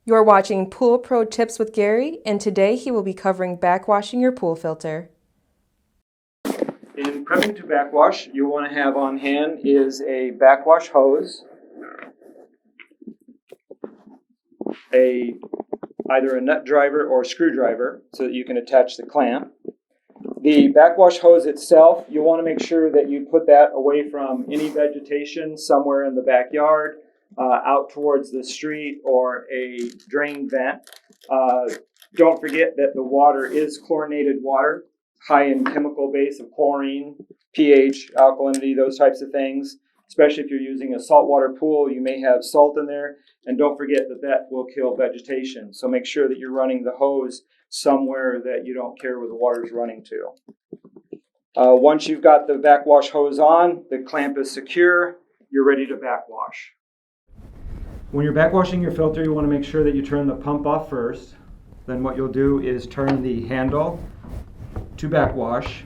You're watching Pool Pro Tips with Gary, and today he will be covering backwashing your pool filter. In prepping to backwash, you'll want to have on hand is a backwash hose, either a nut driver or screwdriver so that you can attach the clamp. The backwash hose itself, you'll want to make sure that you put that away from any vegetation somewhere in the backyard, out towards the street or a drain vent. Don't forget that the water is chlorinated water, high in chemical base of chlorine, pH, alkalinity, those types of things. Especially if you're using a saltwater pool, you may have salt in there. And don't forget that that will kill vegetation. So make sure that you're running the hose somewhere that you don't care where the water is running to. Once you've got the backwash hose on, the clamp is secure, you're ready to backwash. When you're backwashing your filter, you want to make sure that you turn the pump off first. Then what you'll do is turn the handle to backwash.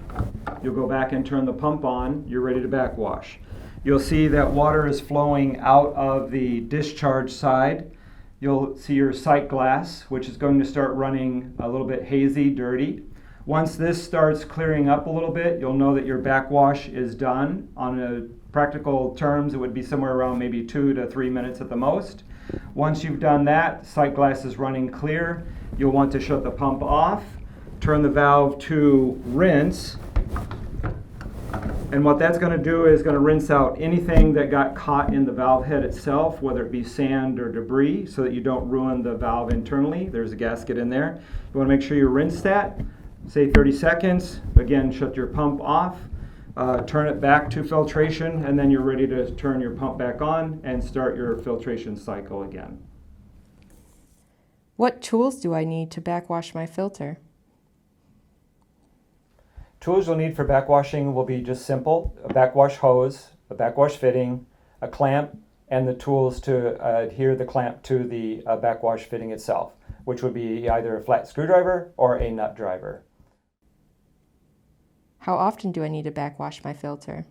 You'll go back and turn the pump on, you're ready to backwash. You'll see that water is flowing out of the discharge side. You'll see your sight glass, which is going to start running a little bit hazy, dirty. Once this starts clearing up a little bit, you'll know that your backwash is done. On practical terms, it would be somewhere around maybe 2 to 3 minutes at the most. Once you've done that, sight glass is running clear. You'll want to shut the pump off, turn the valve to rinse. And what that's going to do is going to rinse out anything that got caught in the valve head itself, whether it be sand or debris, so that you don't ruin the valve internally. There's a gasket in there. You want to make sure you rinse that, say 30 seconds. Again, shut your pump off, turn it back to filtration, and then you're ready to turn your pump back on and start your filtration cycle again. What tools do I need to backwash my filter? Tools you'll need for backwashing will be just simple: a backwash hose, a backwash fitting, a clamp, and the tools to adhere the clamp to the backwash fitting itself, which would be either a flat screwdriver or a nut driver. How often do I need to backwash my filter?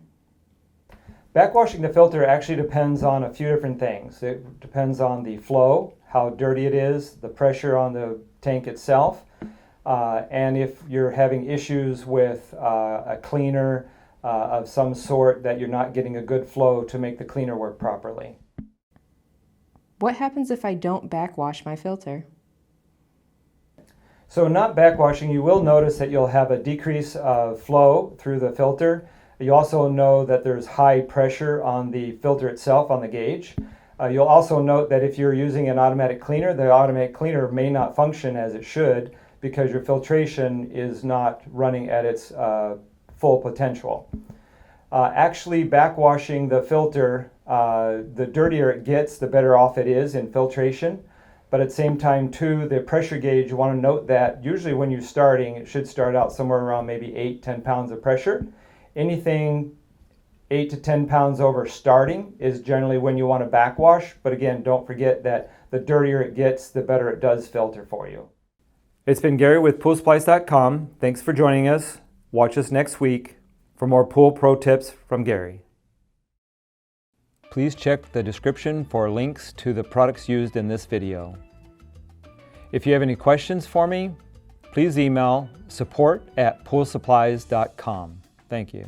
Backwashing the filter actually depends on a few different things. It depends on the flow, how dirty it is, the pressure on the tank itself, and if you're having issues with a cleaner of some sort, that you're not getting a good flow to make the cleaner work properly. What happens if I don't backwash my filter? So not backwashing, you will notice that you'll have a decrease of flow through the filter. You also know that there's high pressure on the filter itself, on the gauge. You'll also note that if you're using an automatic cleaner, the automatic cleaner may not function as it should, because your filtration is not running at its full potential. Actually, backwashing the filter, the dirtier it gets, the better off it is in filtration. But at the same time too, the pressure gauge, you want to note that usually when you're starting, it should start out somewhere around maybe 8-10 pounds of pressure. Anything 8 to 10 pounds over starting is generally when you want to backwash. But again, don't forget that the dirtier it gets, the better it does filter for you. It's been Gary with PoolSupplies.com. Thanks for joining us. Watch us next week for more Pool Pro tips from Gary. Please check the description for links to the products used in this video. If you have any questions for me, please email support@PoolSupplies.com. Thank you.